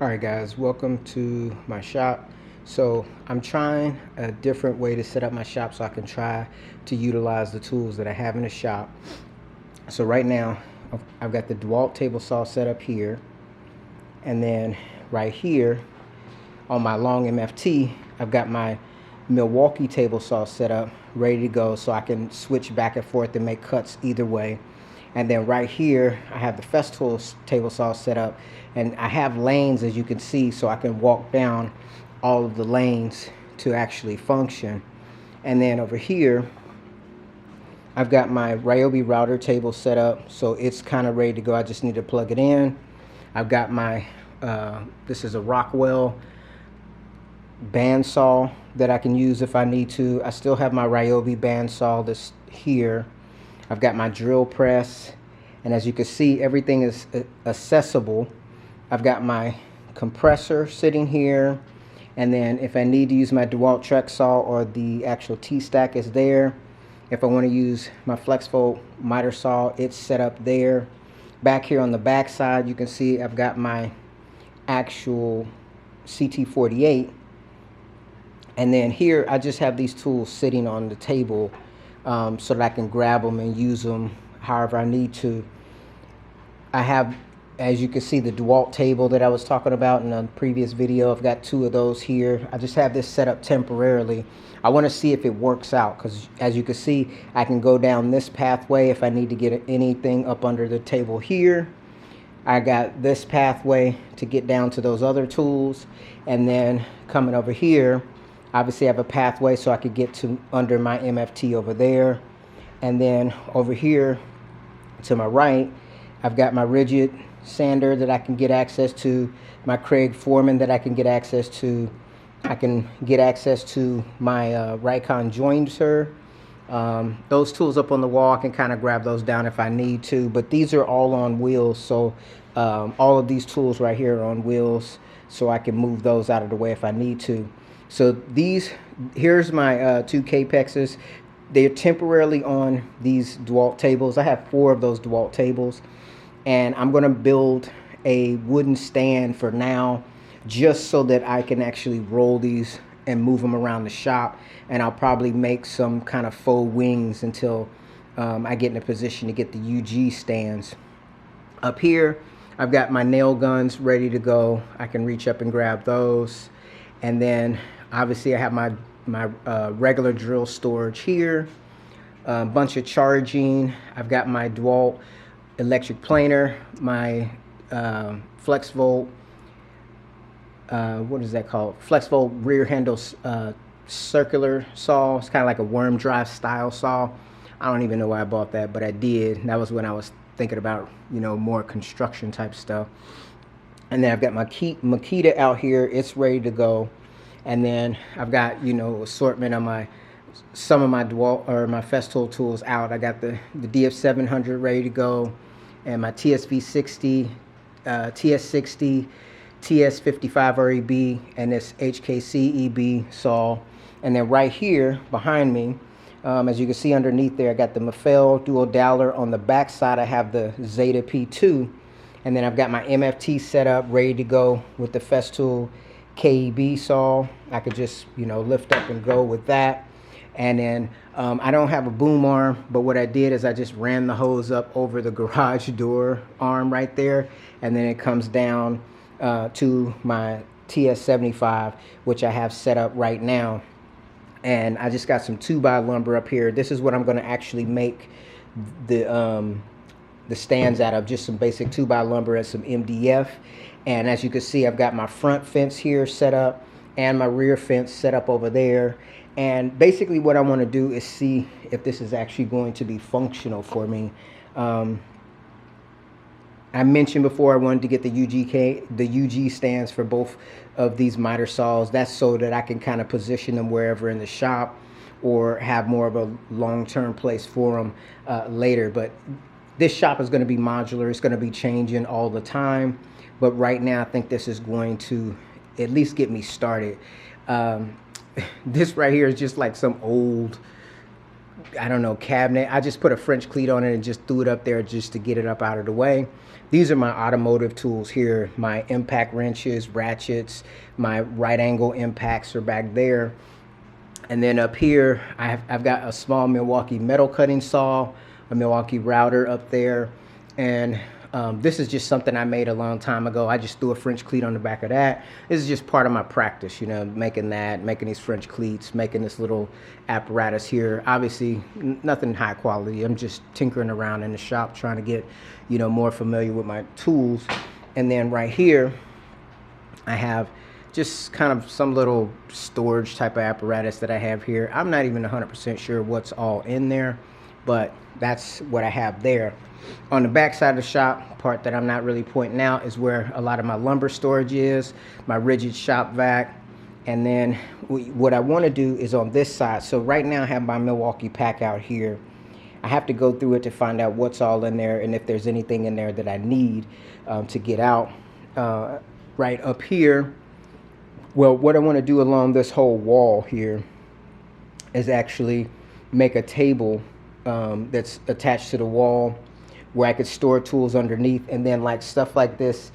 Alright guys, welcome to my shop. So I'm trying a different way to set up my shop so I can try to utilize the tools that I have in the shop. So right now I've got the DeWalt table saw set up here, and then right here on my long MFT I've got my Milwaukee table saw set up ready to go so I can switch back and forth and make cuts either way. And then right here I have the Festool table saw set up, and I have lanes, as you can see, so I can walk down all of the lanes to actually function. And then over here I've got my Ryobi router table set up, so it's kind of ready to go. I just need to plug it in. I've got my this is a Rockwell bandsaw that I can use if I need to. I still have my Ryobi bandsaw that's here. I've got my drill press, and as you can see, everything is accessible. I've got my compressor sitting here, and then if I need to use my DeWalt track saw or the actual T-stack is there. If I want to use my FlexVolt miter saw, it's set up there. Back here on the back side, you can see I've got my actual CT48, and then here I just have these tools sitting on the table so that I can grab them and use them however I need to. I have, as you can see, the DeWalt table that I was talking about in the previous video. I've got two of those here. I just have this set up temporarily. I want to see if it works out, because as you can see, I can go down this pathway if I need to get anything up under the table here. I got this pathway to get down to those other tools, and then coming over here, obviously I have a pathway so I could get to under my MFT over there. And then over here to my right, I've got my rigid sander that I can get access to, my Craig Foreman that I can get access to. I can get access to my Rikon jointer. Those tools up on the wall, I can kind of grab those down if I need to, but these are all on wheels, so all of these tools right here are on wheels, so I can move those out of the way if I need to. So here's my two Capexes. They're temporarily on these DeWalt tables. I have 4 of those DeWalt tables, and I'm going to build a wooden stand for now, just so that I can actually roll these and move them around the shop. And I'll probably make some kind of faux wings until I get in a position to get the UG stands. Up here, I've got my nail guns ready to go. I can reach up and grab those. And then obviously I have my regular drill storage here, a bunch of charging. I've got my DeWalt electric planer, my FlexVolt, what is that called? FlexVolt rear handle circular saw. It's kind of like a worm drive style saw. I don't even know why I bought that, but I did. That was when I was thinking about, more construction type stuff. And then I've got my Makita out here. It's ready to go. And then I've got, assortment of some of my DeWalt or my Festool tools out. I got the DF700 ready to go, and my TSV60, TS60, TS55 REB, and this HKC EB saw. And then right here behind me, as you can see underneath there, I got the Mafel dual dialer. On the back side, I have the Zeta P2. And then I've got my MFT set up, ready to go with the Festool KEB saw. I could just, lift up and go with that. And then I don't have a boom arm, but what I did is I just ran the hose up over the garage door arm right there. And then it comes down to my TS75, which I have set up right now. And I just got some 2x lumber up here. This is what I'm going to actually make the stands out of, just some basic 2x lumber and some MDF. And as you can see, I've got my front fence here set up and my rear fence set up over there. And basically what I want to do is see if this is actually going to be functional for me. I mentioned before I wanted to get the UG stands for both of these miter saws. That's so that I can kind of position them wherever in the shop, or have more of a long-term place for them later. But this shop is going to be modular. It's going to be changing all the time. But right now, I think this is going to at least get me started. This right here is just like some old I don't know, cabinet. I just put a French cleat on it and just threw it up there just to get it up out of the way. These are my automotive tools here. My impact wrenches, ratchets, my right angle impacts are back there. And then up here, I've got a small Milwaukee metal cutting saw, a Milwaukee router up there. And this is just something I made a long time ago. I just threw a French cleat on the back of that. This is just part of my practice, you know, making these French cleats, making this little apparatus here. Obviously, nothing high quality. I'm just tinkering around in the shop trying to get, you know, more familiar with my tools. And then right here, I have just kind of some little storage type of apparatus that I have here. I'm not even 100% sure what's all in there, but that's what I have there. On the back side of the shop, part that I'm not really pointing out is where a lot of my lumber storage is, my rigid shop vac. And then what I want to do is on this side. So right now I have my Milwaukee pack out here. I have to go through it to find out what's all in there and if there's anything in there that I need to get out. Right up here, well, what I want to do along this whole wall here is actually make a table that's attached to the wall where I could store tools underneath, and then like stuff like this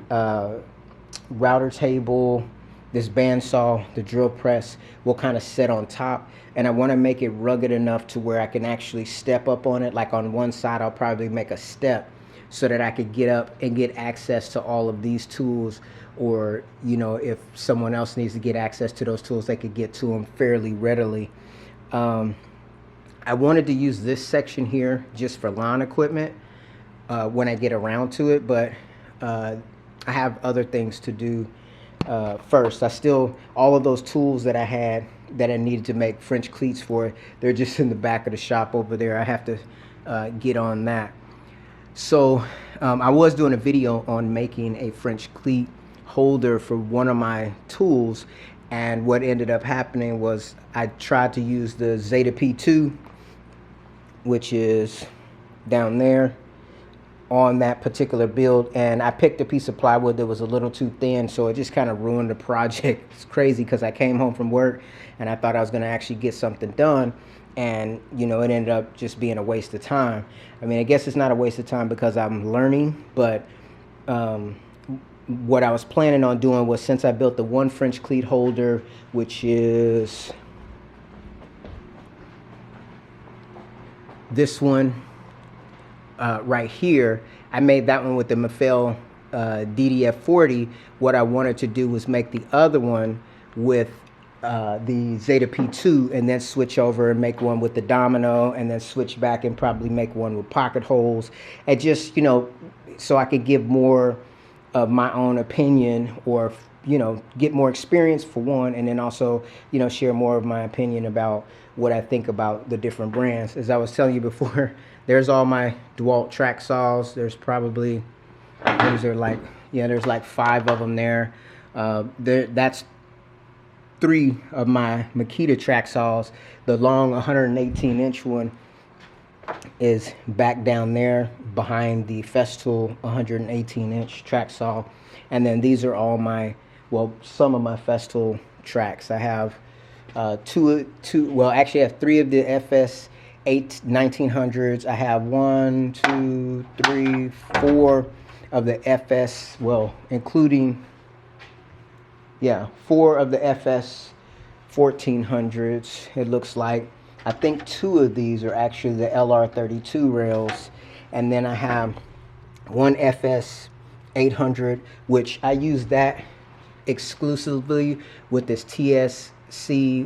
router table, this bandsaw, the drill press will kind of sit on top. And I want to make it rugged enough to where I can actually step up on it. Like on one side, I'll probably make a step so that I could get up and get access to all of these tools. Or, you know, if someone else needs to get access to those tools, they could get to them fairly readily. I wanted to use this section here just for lawn equipment when I get around to it, but I have other things to do first. All of those tools that I had that I needed to make French cleats for, they're just in the back of the shop over there. I have to get on that. So I was doing a video on making a French cleat holder for one of my tools, and what ended up happening was I tried to use the Zeta P2, which is down there on that particular build, and I picked a piece of plywood that was a little too thin, so it just kind of ruined the project. It's crazy because I came home from work and I thought I was going to actually get something done, and you know, it ended up just being a waste of time. I mean, I guess it's not a waste of time because I'm learning, but what I was planning on doing was, since I built the one French cleat holder, which is this one right here, I made that one with the Mafel DDF40. What I wanted to do was make the other one with the Zeta P2, and then switch over and make one with the domino, and then switch back and probably make one with pocket holes, and just, you know, so I could give more of my own opinion, or, you know, get more experience for one, and then also, you know, share more of my opinion about what I think about the different brands. As I was telling you before, there's all my DeWalt track saws. There's probably, these are like, yeah, there's like 5 of them there. That's 3 of my Makita track saws. The long 118-inch one is back down there behind the Festool 118-inch track saw. And then these are all my, well, some of my Festool tracks. I have well, actually I have 3 of the FS 1900s. I have 1, 2, 3, 4 of the FS, well, including, yeah, 4 of the FS 1400s, it looks like. I think 2 of these are actually the LR32 rails. And then I have 1 FS 800, which I use that exclusively with this TSC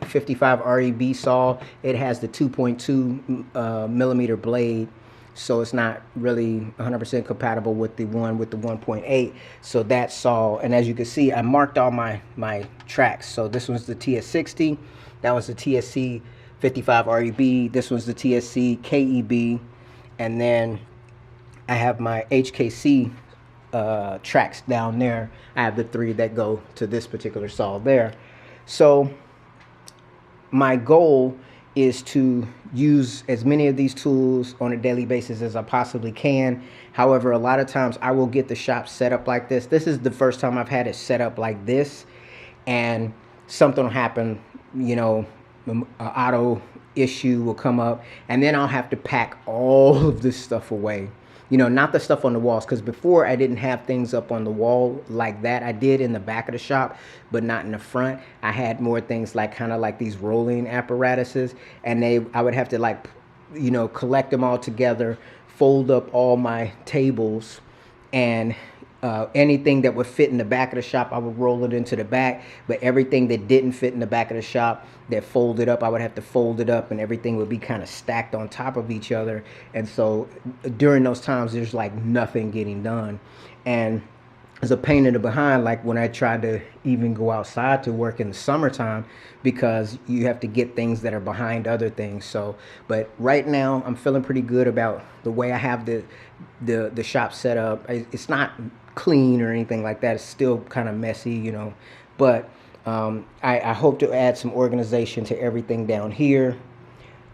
55 REB saw. It has the 2.2 millimeter blade, so it's not really 100% compatible with the one with the 1.8. So that saw, and as you can see, I marked all my tracks. So this one's the TS60, that was the TSC 55 REB, this one's the TSC KEB, and then I have my HKC tracks down there. I have the 3 that go to this particular saw there. So my goal is to use as many of these tools on a daily basis as I possibly can. However, a lot of times I will get the shop set up like this. This is the first time I've had it set up like this, and something will happen, you know, auto issue will come up, and then I'll have to pack all of this stuff away. You know, not the stuff on the walls, because before I didn't have things up on the wall like that. I did in the back of the shop, but not in the front. I had more things like kind of like these rolling apparatuses, and I would have to like, you know, collect them all together, fold up all my tables, and anything that would fit in the back of the shop, I would roll it into the back. But everything that didn't fit in the back of the shop that folded up, I would have to fold it up, and everything would be kind of stacked on top of each other. And so during those times, there's like nothing getting done. And it's a pain in the behind, like when I tried to even go outside to work in the summertime, because you have to get things that are behind other things. So, but right now I'm feeling pretty good about the way I have the shop set up. It's not clean or anything like that. It's still kind of messy, you know, but I hope to add some organization to everything down here.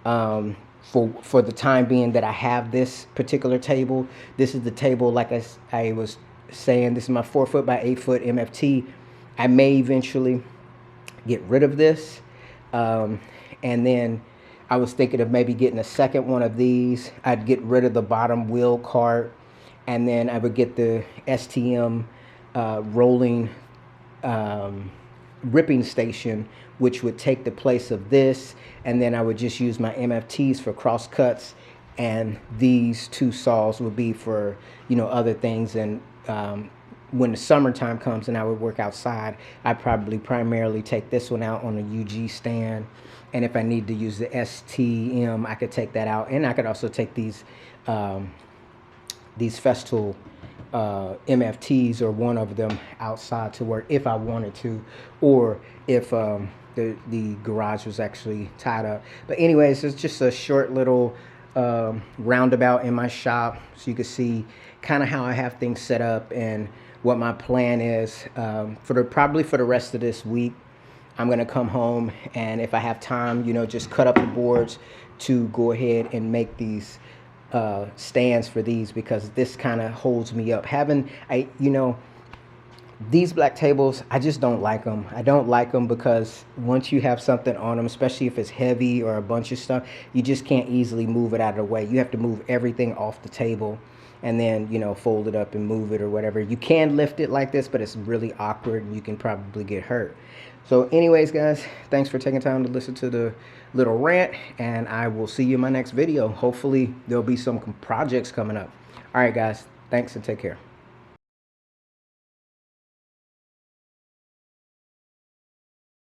For the time being that I have this particular table. This is the table, like I was saying, this is my 4 foot by 8 foot MFT. I may eventually get rid of this, and then I was thinking of maybe getting a second one of these. I'd get rid of the bottom wheel cart, and then I would get the STM rolling ripping station, which would take the place of this, and then I would just use my MFTs for cross cuts, and these two saws would be for, you know, other things. And when the summertime comes and I would work outside, I'd probably primarily take this one out on a UG stand, and if I need to use the STM, I could take that out, and I could also take these Festool MFTs or one of them outside to work if I wanted to, or if the garage was actually tied up. But anyways, it's just a short little roundabout in my shop, so you can see kind of how I have things set up and what my plan is probably for the rest of this week. I'm gonna come home, and if I have time, you know, just cut up the boards to go ahead and make these stands for these, because this kind of holds me up. You know, these black tables, I just don't like them. I don't like them because once you have something on them, especially if it's heavy or a bunch of stuff, you just can't easily move it out of the way. You have to move everything off the table and then, you know, fold it up and move it or whatever. You can lift it like this, but it's really awkward and you can probably get hurt. So anyways, guys, thanks for taking time to listen to the little rant, and I will see you in my next video. Hopefully there'll be some projects coming up. All right, guys, thanks and take care.